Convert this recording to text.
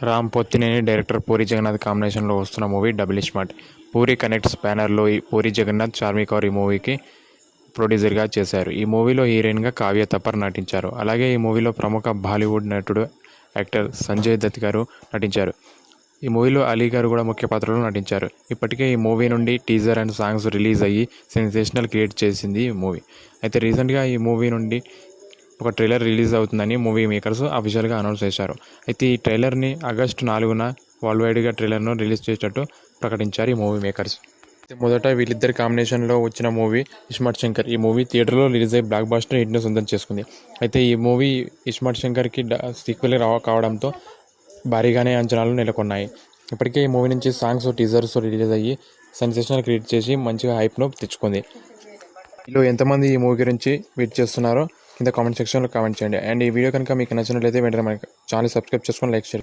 Ram Pothineni director puri Jagannadh కాంబినేషన్లో వస్తున్న movie double smart. Puri connects బ్యానర్లో ఈ పూరి జగన్నాథ్, చార్మి కౌర్ ఈ మూవీకి ప్రొడ్యూసర్గా చేశారు. ఈ మూవీలో హీరోయిన్గా కావ్య తపర్ నటించారు. అలాగే ఈ మూవీలో ప్రముఖ బాలీవుడ్ నటుడు యాక్టర్ సంజయ్ దత్ గారు నటించారు. ఈ మూవీలో అలీ గారు కూడా ముఖ్య పాత్రలో నటించారు. ఇప్పటికే ఈ మూవీ నుండి టీజర్ అండ్ సాంగ్స్ రిలీజ్ అయ్యి సెన్సేషనల్ క్రియేట్ చేసింది ఈ మూవీ. అయితే రీసెంట్గా ఈ మూవీ నుండి ఒక ట్రైలర్ రిలీజ్ అవుతుందని మూవీ మేకర్స్ అఫీషియల్గా అనౌన్స్ చేశారు. అయితే ఈ ట్రైలర్ని ఆగస్టు 4న వరల్డ్ వైడ్గా ట్రైలర్ను రిలీజ్ చేసేటట్టు ప్రకటించారు ఈ మూవీ మేకర్స్. మొదట వీళ్ళిద్దరి కాంబినేషన్లో వచ్చిన మూవీ ఇస్మార్ట్ శంకర్. ఈ మూవీ థియేటర్లో రిలీజ్ అయ్యి బ్లాక్ బాస్టర్ హిట్ను సొంతం చేసుకుంది. అయితే ఈ మూవీ ఇస్మార్ట్ శంకర్కి సీక్వెల్ కావడంతో భారీగానే అంచనాలు నెలకొన్నాయి. ఇప్పటికే ఈ మూవీ నుంచి సాంగ్స్, టీజర్స్ రిలీజ్ అయ్యి సెన్సేషనల్ క్రియేట్ చేసి మంచిగా హైప్ను తెచ్చుకుంది. వీళ్ళు ఎంతమంది ఈ మూవీ గురించి వెయిట్ చేస్తున్నారో కింద కామెంట్ సెక్షన్లో కామెంట్ చేయండి. అండ్ ఈ వీడియో కనుక మీకు నచ్చినట్లయితే వెంటనే మన ఛానల్ సబ్స్క్రైబ్ చేసుకొని లైక్ చేయండి.